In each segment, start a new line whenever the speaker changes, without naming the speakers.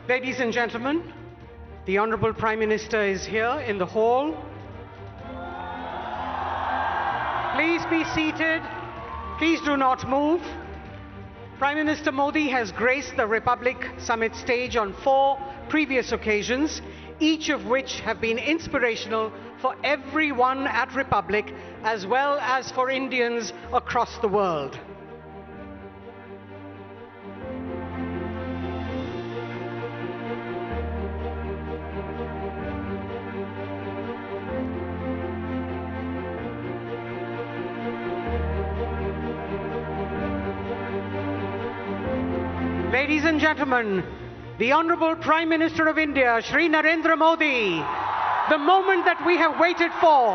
Ladies and gentlemen, the Honorable Prime Minister is here in the hall. Please be seated. Please do not move. Prime Minister Modi has graced the Republic Summit stage on 4 previous occasions, each of which have been inspirational for everyone at Republic as well as for Indians across the world. Ladies and gentlemen, the Honorable Prime Minister of India, Shri Narendra Modi, the moment that we have waited for.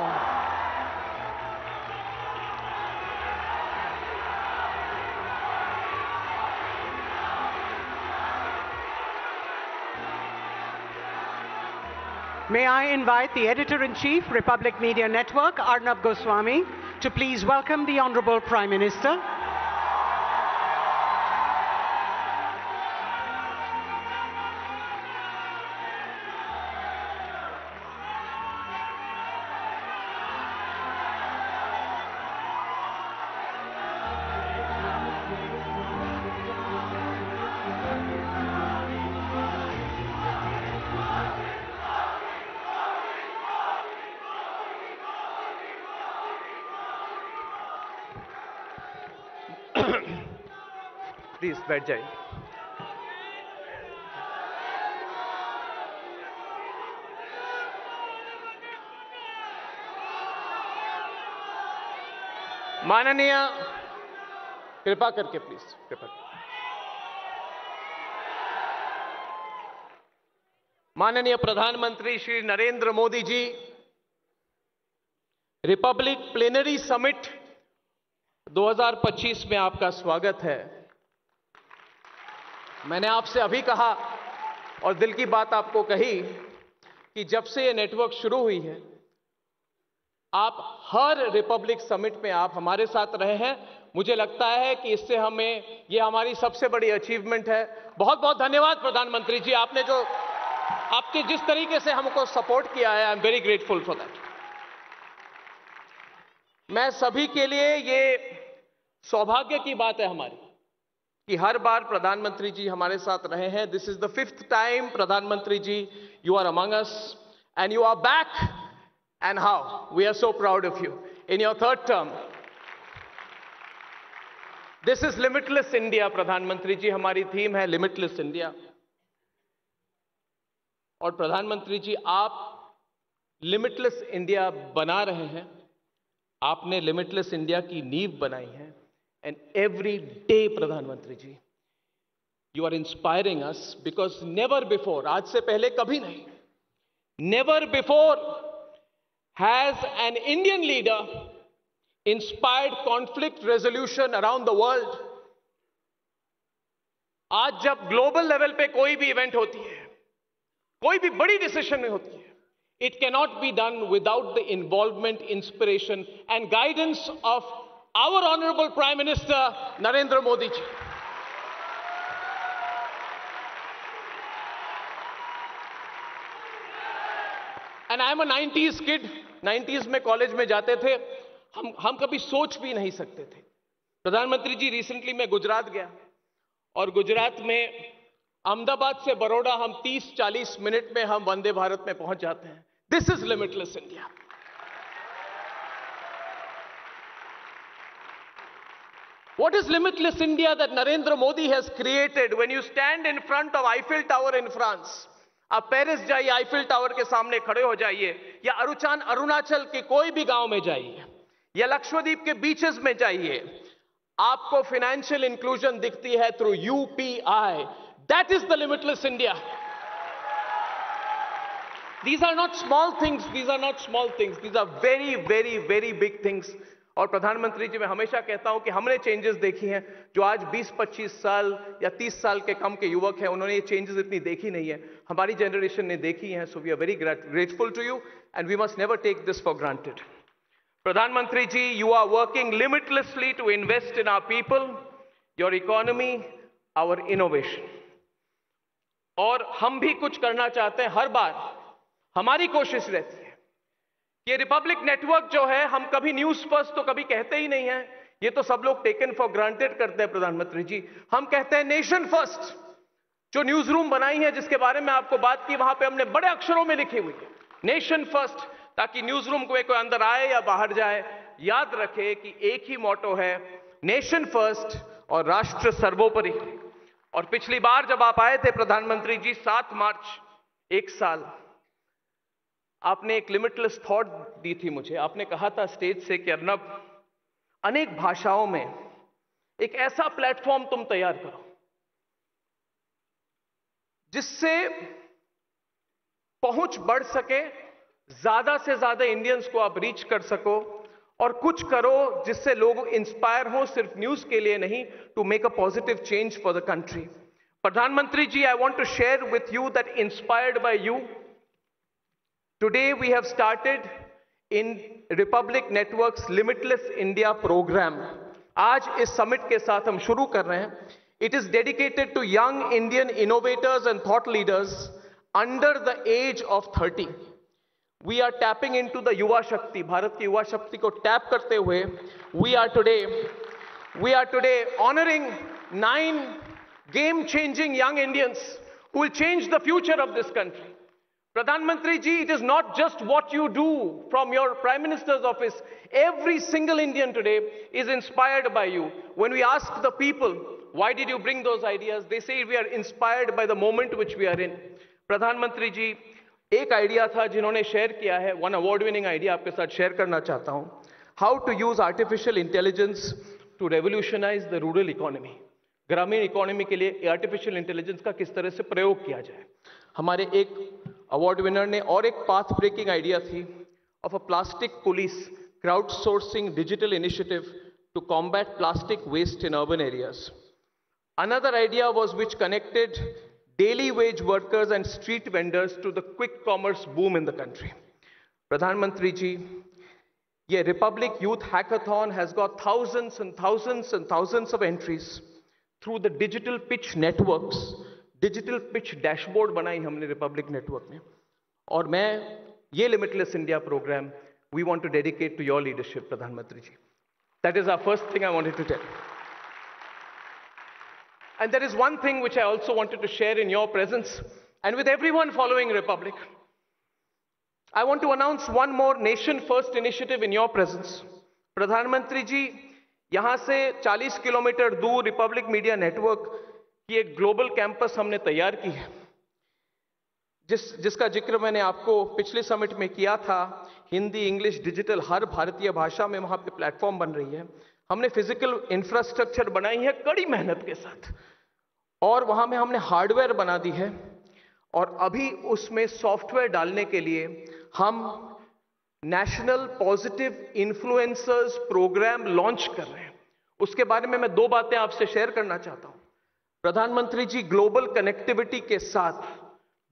May I invite the Editor-in-Chief, Republic Media Network, Arnab Goswami, to please welcome the Honorable Prime Minister.
Please बैठ जाइए। माननीय, कृपा करके please कृपा। माननीय प्रधानमंत्री Shri Narendra Modi ji, Republic plenary summit 2025 में आपका स्वागत है। मैंने आपसे अभी कहा और दिल की बात आपको कही कि जब से ये नेटवर्क शुरू हुई है, आप हर रिपब्लिक समिट में आप हमारे साथ रहे हैं। मुझे लगता है कि इससे हमें, ये हमारी सबसे बड़ी अचीवमेंट है। बहुत बहुत धन्यवाद प्रधानमंत्री जी, आपने जो आपके जिस तरीके से हमको सपोर्ट किया है, I am very grateful for that. मैं सभी के लिए ये सौभाग्य की बात है हमारी कि हर बार प्रधानमंत्री जी हमारे साथ रहे हैं। This is the 5th time प्रधानमंत्री जी you are among us and you are back, and how we are so proud of you in your 3rd term. This is limitless India. प्रधानमंत्री जी, हमारी थीम है लिमिटलेस इंडिया। और प्रधानमंत्री जी, आप limitless India बना रहे हैं। आपने लिमिटलेस इंडिया की नींव बनाई है। And every day, प्रधानमंत्री जी, you are inspiring us because never before, आज से पहले कभी नहीं, never before has an Indian leader inspired conflict resolution around the world. आज जब ग्लोबल लेवल पे कोई भी इवेंट होती है, कोई भी बड़ी डिसीजन होती है, it cannot be done without the involvement, inspiration and guidance of our Honorable Prime Minister Narendra Modi ji. And I am a 90s kid. 90s में कॉलेज में जाते थे, हम कभी सोच भी नहीं सकते थे। प्रधानमंत्री जी, रिसेंटली मैं गुजरात गया और गुजरात में अहमदाबाद से बड़ौदा हम 30-40 मिनट में हम वंदे भारत में पहुंच जाते हैं। This is limitless India. What is limitless India that Narendra Modi has created? When you stand in front of Eiffel Tower in France, आप पेरिस जाइए, आईफिल टावर के सामने खड़े हो जाइए, या अरुणाचल के कोई भी गांव में जाइए, या लक्षद्वीप के बीचेस में जाइए, आपको फाइनेंशियल इंक्लूजन दिखती है through UPI. That is the limitless India. These are not small things. These are not small things. These are very, very, very big things. और प्रधानमंत्री जी, मैं हमेशा कहता हूं कि हमने चेंजेस देखी हैं जो आज 20-25 साल या 30 साल के कम के युवक हैं, उन्होंने ये चेंजेस इतनी देखी नहीं है, हमारी जनरेशन ने देखी हैं। So we are very grateful to you and we must never take this for granted. प्रधानमंत्री जी, you are working limitlessly to invest in our people, your economy, our innovation. और हम भी कुछ करना चाहते हैं, हर बार हमारी कोशिश रहती है कि रिपब्लिक नेटवर्क जो है, हम कभी न्यूज फर्स्ट तो कभी कहते ही नहीं है, ये तो सब लोग टेकन फॉर ग्रांटेड करते हैं प्रधानमंत्री जी। हम कहते हैं नेशन फर्स्ट। जो न्यूज रूम बनाई है, जिसके बारे में आपको बात की, वहां पे हमने बड़े अक्षरों में लिखी हुई है नेशन फर्स्ट, ताकि न्यूज रूम को कोई अंदर आए या बाहर जाए, याद रखे कि एक ही मोटो है, नेशन फर्स्ट और राष्ट्र सर्वोपरि। और पिछली बार जब आप आए थे प्रधानमंत्री जी, 7 मार्च, 1 साल, आपने एक लिमिटलेस थॉट दी थी मुझे। आपने कहा था स्टेज से कि अर्नब, अनेक भाषाओं में एक ऐसा प्लेटफॉर्म तुम तैयार करो जिससे पहुंच बढ़ सके, ज्यादा से ज्यादा इंडियंस को आप रीच कर सको, और कुछ करो जिससे लोग इंस्पायर हो, सिर्फ न्यूज के लिए नहीं, to make a positive change for the country. प्रधानमंत्री जी, I want to share with you that inspired by you, today we have started in Republic Network's Limitless India program. आज इस समिट के साथ हम शुरू कर रहे हैं। It is dedicated to young Indian innovators and thought leaders under the age of 30. We are tapping into the युवा शक्ति, भारत की युवा शक्ति को टैप करते हुए we are today honoring 9 game-changing young Indians who will change the future of this country. Pradhanmantri ji, it is not just what you do from your Prime Minister's office. Every single Indian today is inspired by you. When we ask the people, why did you bring those ideas? They say we are inspired by the moment which we are in. Pradhanmantri ji, एक idea था जिन्होंने share किया है, one award winning idea आपके साथ share करना चाहता हूं। How to use artificial intelligence to revolutionise the rural economy. ग्रामीण इकोनॉमी के लिए आर्टिफिशियल इंटेलिजेंस का किस तरह से प्रयोग किया जाए। हमारे एक अवार्ड विनर ने और एक पाथ ब्रेकिंग आइडिया थी of a plastic police, crowd sourcing digital initiative to combat plastic waste in urban areas. Another idea was which connected daily wage workers and street vendors to the quick commerce boom in the country. Pradhanmantri ji, ये Republic Youth Hackathon has got thousands and thousands and thousands of entries through the digital pitch networks. Digital pitch dashboard बनाई हमने Republic Network में, और मैं ये Limitless India program we want to dedicate to your leadership, Pradhanmantri ji. That is our first thing I wanted to tell. And there is one thing which I also wanted to share in your presence and with everyone following Republic. I want to announce one more Nation First initiative in your presence. Pradhanmantri ji, यहां से 40 kilometre दूर Republic media network की एक global campus हमने तैयार की है, जिसका जिक्र मैंने आपको पिछले समिट में किया था। हिंदी, इंग्लिश, डिजिटल, हर भारतीय भाषा में वहां पे प्लेटफॉर्म बन रही है। हमने फिजिकल इंफ्रास्ट्रक्चर बनाई है कड़ी मेहनत के साथ, और वहां में हमने हार्डवेयर बना दी है, और अभी उसमें सॉफ्टवेयर डालने के लिए हम national positive influencers programme launch कर रहे हैं। उसके बारे में मैं 2 बातें आपसे शेयर करना चाहता हूं। प्रधानमंत्री जी, ग्लोबल कनेक्टिविटी के साथ,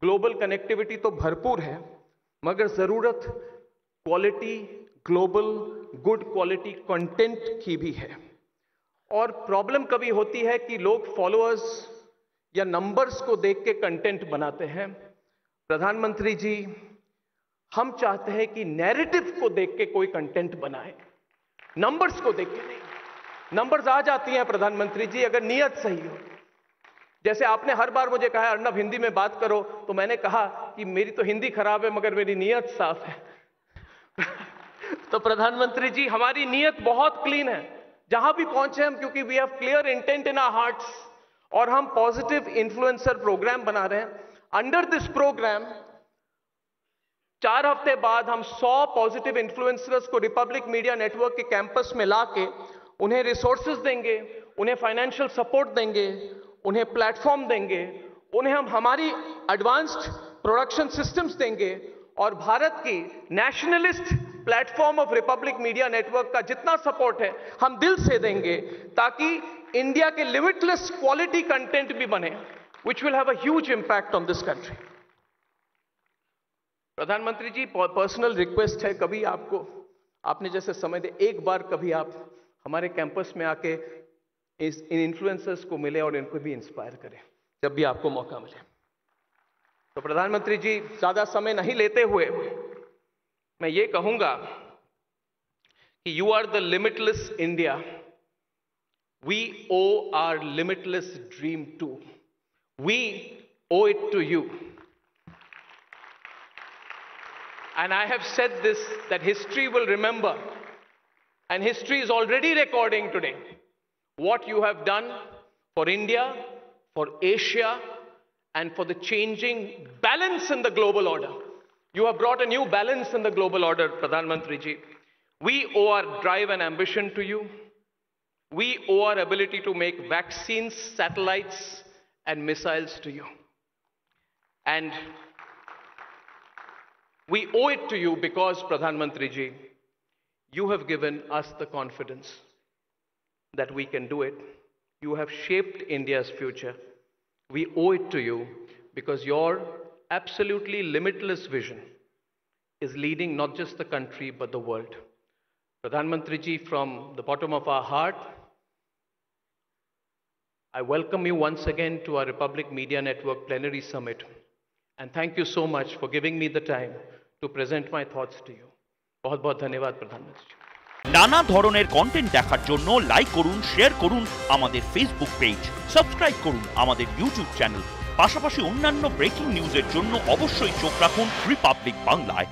ग्लोबल कनेक्टिविटी तो भरपूर है, मगर जरूरत quality, global good quality content की भी है। और प्रॉब्लम कभी होती है कि लोग फॉलोअर्स या नंबर्स को देख के कंटेंट बनाते हैं। प्रधानमंत्री जी, हम चाहते हैं कि नैरेटिव को देख के कोई कंटेंट बनाए, नंबर्स को देख के नहीं। नंबर्स आ जाती हैं प्रधानमंत्री जी अगर नीयत सही हो। जैसे आपने हर बार मुझे कहा अर्नब हिंदी में बात करो, तो मैंने कहा कि मेरी तो हिंदी खराब है मगर मेरी नीयत साफ है। तो प्रधानमंत्री जी, हमारी नीयत बहुत क्लीन है जहां भी पहुंचे हम, क्योंकि we have clear intent in our hearts, और हम पॉजिटिव इन्फ्लुएंसर प्रोग्राम बना रहे हैं। अंडर दिस प्रोग्राम 4 हफ्ते बाद हम 100 पॉजिटिव इन्फ्लुएंसर्स को रिपब्लिक मीडिया नेटवर्क के कैंपस में लाके उन्हें रिसोर्सेज देंगे, उन्हें फाइनेंशियल सपोर्ट देंगे, उन्हें प्लेटफॉर्म देंगे, उन्हें हम हमारी एडवांस्ड प्रोडक्शन सिस्टम्स देंगे, और भारत की nationalist platform of Republic media network का जितना सपोर्ट है हम दिल से देंगे, ताकि इंडिया के लिमिटलेस क्वालिटी कंटेंट भी बने, which will have a huge impact on this country. प्रधानमंत्री जी, पर्सनल रिक्वेस्ट है, कभी आपको, आपने जैसे समय दे, एक बार कभी आप हमारे कैंपस में आके इन इन्फ्लुएंसर्स को मिले और इनको भी इंस्पायर करें, जब भी आपको मौका मिले। तो प्रधानमंत्री जी, ज्यादा समय नहीं लेते हुए मैं ये कहूंगा कि you are the limitless India we owe our limitless dream to. We owe it to you. And I have said this, that history will remember, and history is already recording today what you have done for India, for Asia, and for the changing balance in the global order. You have brought a new balance in the global order, Pradhan Mantri ji. We owe our drive and ambition to you. We owe our ability to make vaccines, satellites, and missiles to you. And we owe it to you because, Pradhan Mantri ji, you have given us the confidence that we can do it. You have shaped India's future. We owe it to you because your absolutely limitless vision is leading not just the country but the world. Pradhan Mantri ji, from the bottom of our heart, I welcome you once again to our Republic Media Network Plenary Summit. And thank you so much for giving me the time to present my thoughts to you. बहुत बहुत धन्यवाद प्रधानमंत्री जी.
নানা ধরনের content দেখার জন্য like করুন, share করুন আমাদের ফেসবুক পেজ, সাবস্ক্রাইব করুন আমাদের ইউটিউব চ্যানেল। পাশাপাশি অন্যান্য ব্রেকিং নিউজের জন্য অবশ্যই চোখ রাখুন রিপাবলিক বাংলায়।